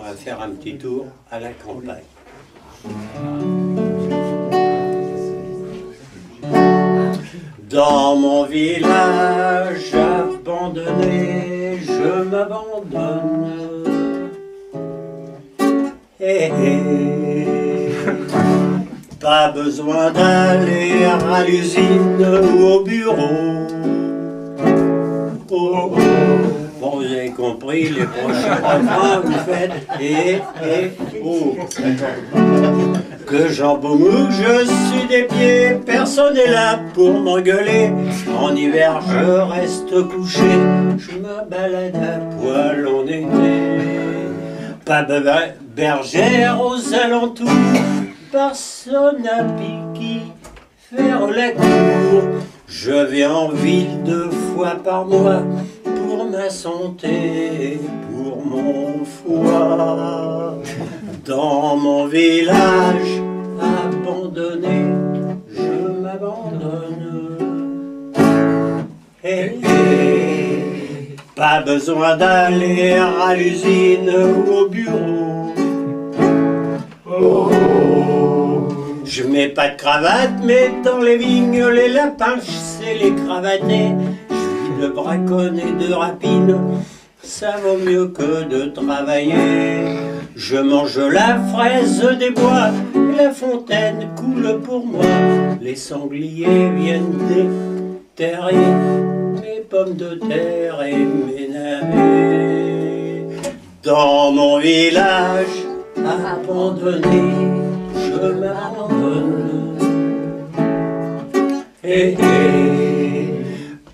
va faire un petit tour à la campagne. Dans mon village abandonné, je m'abandonne. Pas besoin d'aller à l'usine ou au bureau. Oh, oh. Bon, vous avez compris, les prochains refrains, vous faites oh. Que j'embaume, je suis des pieds, personne n'est là pour m'engueuler. En hiver, je reste couché, je me balade à poil en été. Pas de bergère aux alentours, personne à piquer, faire la cour. Je viens en ville 2 fois par mois pour ma santé, pour mon foie. Dans mon village abandonné, je m'abandonne. Pas besoin d'aller à l'usine ou au bureau. Oh. Je mets pas de cravate, mais dans les vignes, les lapins, je sais les cravater. Je vis de braconne et de rapine, ça vaut mieux que de travailler. Je mange la fraise des bois, et la fontaine coule pour moi. Les sangliers viennent déterrer mes pommes de terre et mes navets. Dans mon village abandonné, je m'abandonne.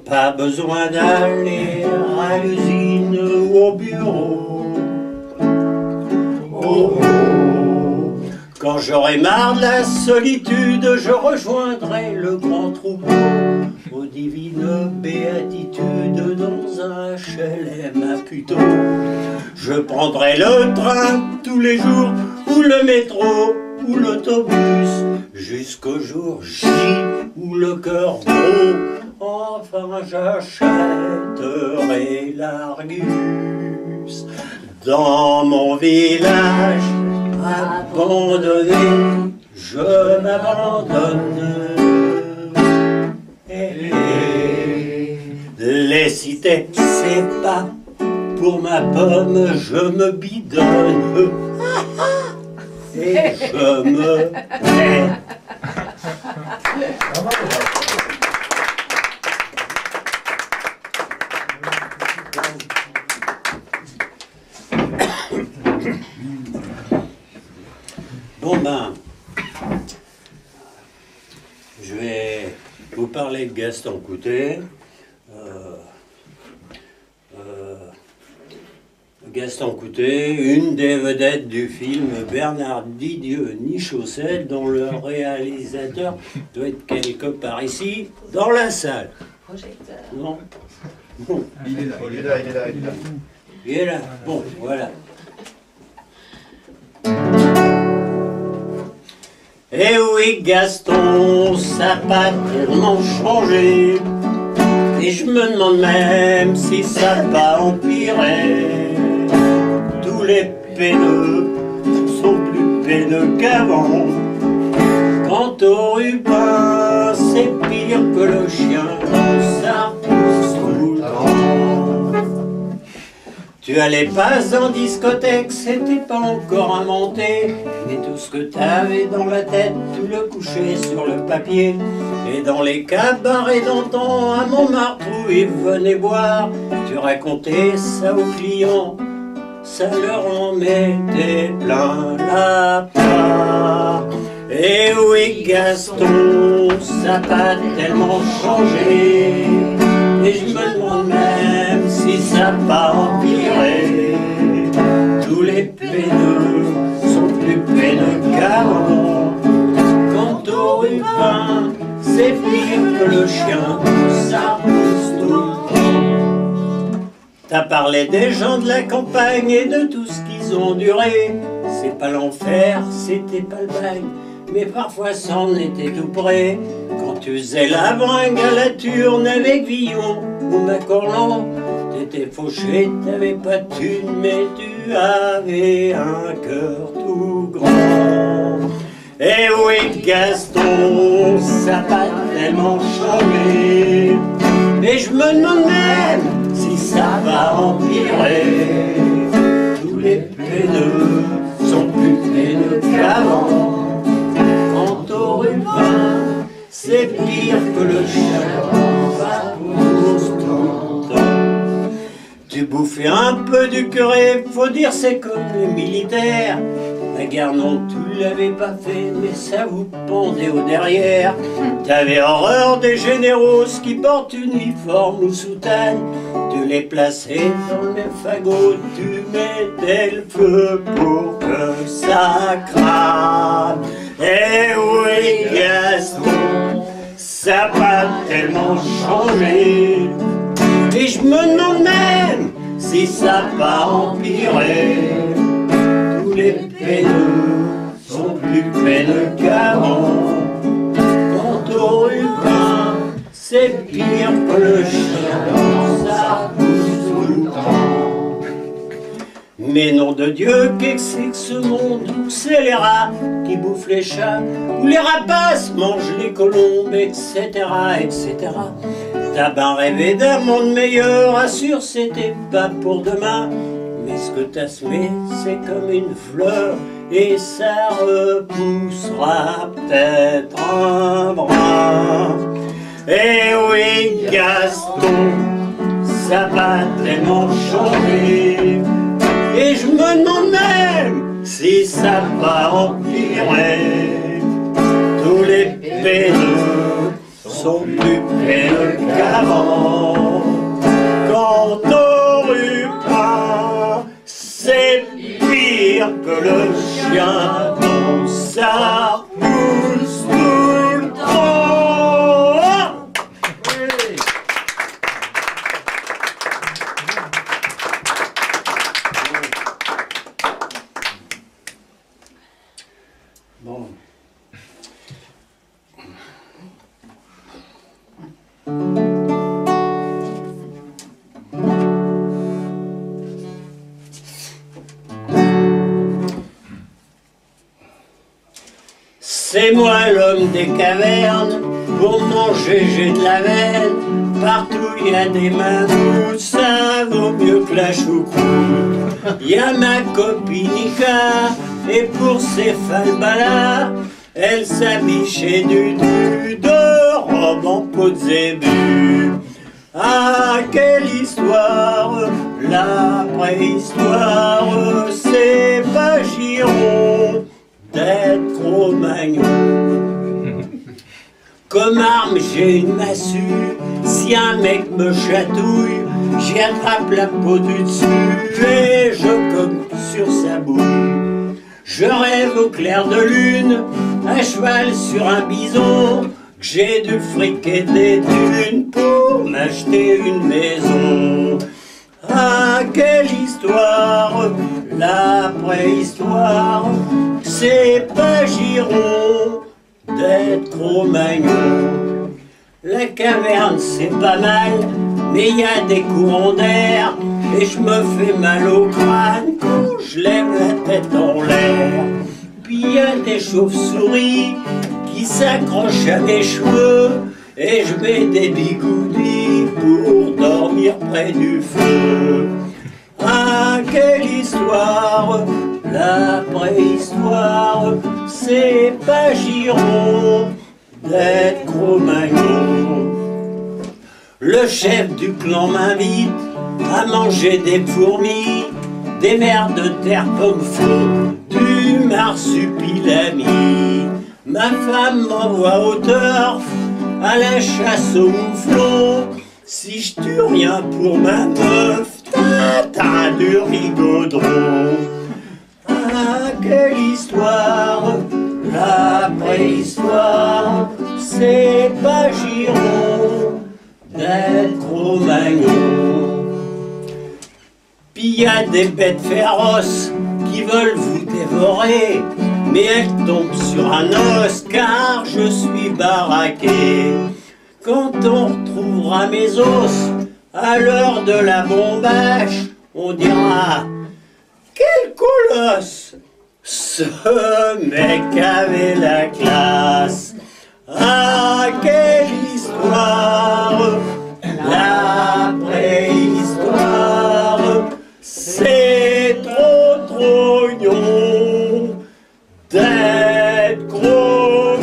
Pas besoin d'aller à l'usine ou au bureau. Oh, oh. Quand j'aurai marre de la solitude, je rejoindrai le grand troupeau. Aux divines béatitudes dans un HLM à Puteaux. Je prendrai le train tous les jours, ou le métro, ou l'autobus, jusqu'au jour J où le cœur gros. Enfin j'achèterai l'Argus. Dans mon village abandonné, je m'abandonne. Les cités, c'est pas pour ma pomme, je me bidonne. Et je me hais. Bon ben, je vais vous parler de Gaston Coutet. Gaston Coutet, une des vedettes du film Bernard Didieu ni Chaussette, dont le réalisateur doit être quelque part ici, dans la salle. Projecteur. Non, bon. Il est là, il est là, il est là, il est là. Il est là, bon, voilà. Eh oui, Gaston, ça n'a pas tellement changé. Et je me demande même si ça va empirer. Tous les péneux sont plus péneux qu'avant. Quant au Rubin, c'est pire que le chien, ça pousse tout le temps. Tu allais pas en discothèque, c'était pas encore inventé. Et tout ce que t'avais dans la tête, tu le couchais sur le papier. Et dans les cabarets d'antan, à Montmartre où ils venaient boire, tu racontais ça aux clients, ça leur en mettait plein la part. Et oui, Gaston, ça n'a pas tellement changé. Et je me demande même si ça n'a pas empiré. Tous les péneux sont plus péneux qu'avant. Quant au Rubin, c'est pire que le chien, ça pousse tout le temps. T'as parlé des gens de la campagne et de tout ce qu'ils ont enduré. C'est pas l'enfer, c'était pas le bagne, mais parfois c'en était tout près. Quand tu faisais la bringue à la turne avec Villon ou Macorlan, T'étais fauché, t'avais pas de thune, mais tu avais un cœur tout grand. Eh oui, Gaston, ça va tellement changer. Et je me demande même si ça va empirer. Tous les peineux sont plus peineux qu'avant. Quant au ruban, c'est pire que le chien, ça pousse tout le temps. Tu bouffais un peu du curé, faut dire c'est comme les militaires. La guerre non, tu l'avais pas fait, mais ça vous pendait au derrière. T'avais horreur des généraux qui portent uniforme ou soutane. Tu les plaçais dans le même fagot, tu mettais le feu pour que ça crame. Eh oui, Gaston, ça va tellement changer. Et je me demande même si ça va empirer. Tous les peineux sont plus peineux qu'avant. Quant au ruban, c'est pire que le chien, ça pousse tout le temps. Mais nom de Dieu, qu'est-ce que c'est que ce monde où c'est les rats qui bouffent les chats, où les rapaces mangent les colombes, etc., etc. T'as bien rêvé d'un monde meilleur, assure c'était pas pour demain. Mais ce que t'as semé, c'est comme une fleur, et ça repoussera peut-être un brin. Eh oui, Gaston, ça va tellement changer. Et je me demande même si ça va empirer. Tous les peineux sont plus peineux qu'avant. Quant au ruban, c'est pire que le chien dont ça pousse tout le temps. Bon. C'est moi l'homme des cavernes, pour manger j'ai de la veine, partout il y a des mammouths, ça vaut mieux que la choucroute. Il y a ma copine Ika, et pour ses falbalas, elle s'habille chez Dudu, de robe en peau de zébu. Ah, quelle histoire, la préhistoire, c'est pas giron d'être Cro-Magnon. Comme arme j'ai une massue, si un mec me chatouille, j'y attrape la peau du dessus et je cogne sur sa boue. Je rêve au clair de lune, à cheval sur un bison, que j'ai du fric et des thunes pour m'acheter une maison. Ah, quelle histoire, la préhistoire, c'est pas giron d'être Cro-Magnon. La caverne c'est pas mal, mais y a des courants d'air, et je me fais mal au crâne quand je lève la tête en l'air. Puis y a des chauves-souris qui s'accrochent à mes cheveux, et je mets des bigoudis pour dormir près du feu. Ah, quelle histoire, la préhistoire, c'est pas giron d'être Cro-Magnon. Le chef du clan m'invite à manger des fourmis, des vers de terre comme faux, du marsupilami. Ma femme m'envoie au turf, à la chasse au mouflon. Si je tue rien pour ma meuf, t'as du rigodron. Ah, quelle histoire, la préhistoire, c'est pas giron d'être Cro-Magnon. Puis y a des bêtes féroces qui veulent vous dévorer, mais elles tombent sur un os car je suis baraqué. Quand on retrouvera mes os, À l'heure de la bombache, on dira quel colosse, ce mec avait la classe. Ah, quelle histoire, la préhistoire, c'est trop mignon d'être Cro-Magnon.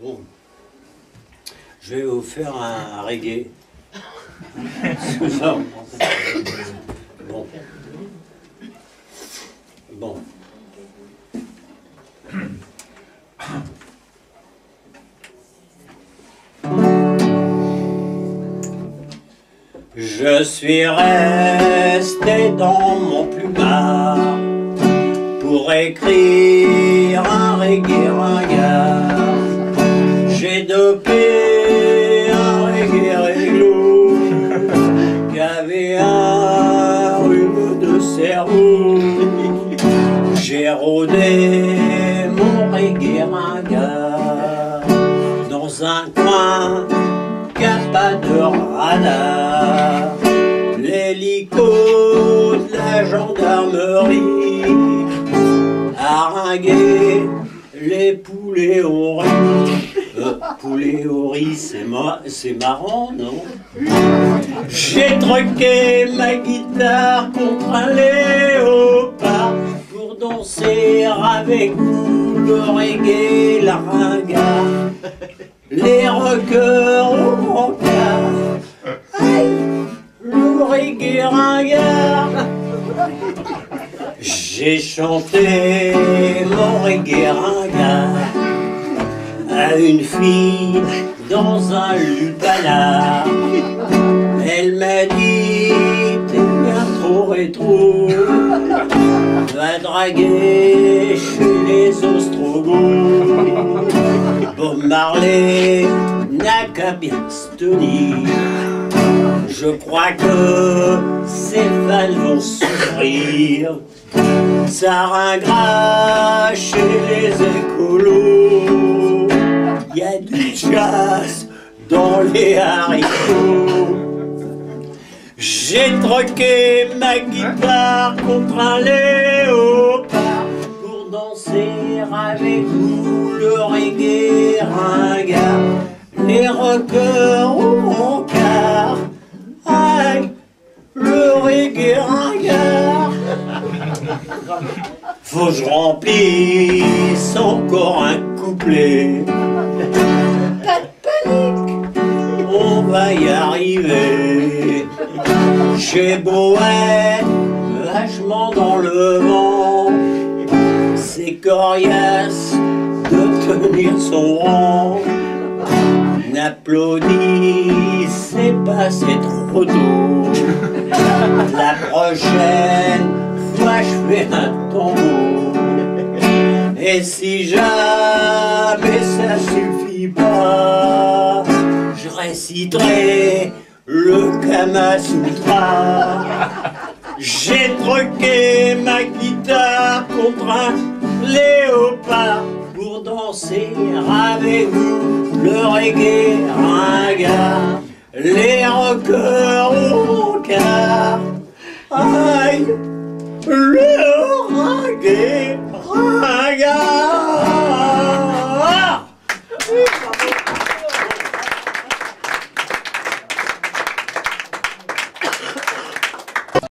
Bon, je vais vous faire un reggae. Bon. Bon. Je suis resté dans mon plumard pour écrire un reggae ringard. J'ai dopé un reggae réglo qui avait un rhume de cerveau. J'ai rôdé mon reggae ringard dans un coin qui a pas de radar. L'hélico de la gendarmerie a ringué, les poulets au riz. Poulet au riz, c'est marrant, non? J'ai troqué ma guitare contre un léopard pour danser avec vous le reggae, la ringard. Les rockers au rencard, aïe, le reggae ringard. J'ai chanté mon reggae ringard à une fille dans un lupanar. Elle m'a dit, t'es bien trop rétro, va draguer chez les Ostrogoths. Bob Marley n'a qu'à bien se tenir. Je crois que ses fans vont souffrir. Ça ringera chez les écolos. Y a du jazz dans les haricots. J'ai troqué ma guitare contre un léopard pour danser avec vous le reggae ringard. Les rockers au rencard, aïe, le reggae ringard. Faut que je remplisse encore un couplet. Pas de panique, on va y arriver. J'ai beau être vachement dans le vent, c'est coriace de tenir son rang. N'applaudissez pas, c'est trop tôt. La prochaine fois je fais un tambour. Et si jamais ça suffit pas, je réciterai le Kama Sutra. J'ai troqué ma guitare contre un léopard pour danser avec vous le reggae ringard. Les rockers au rencard, ah,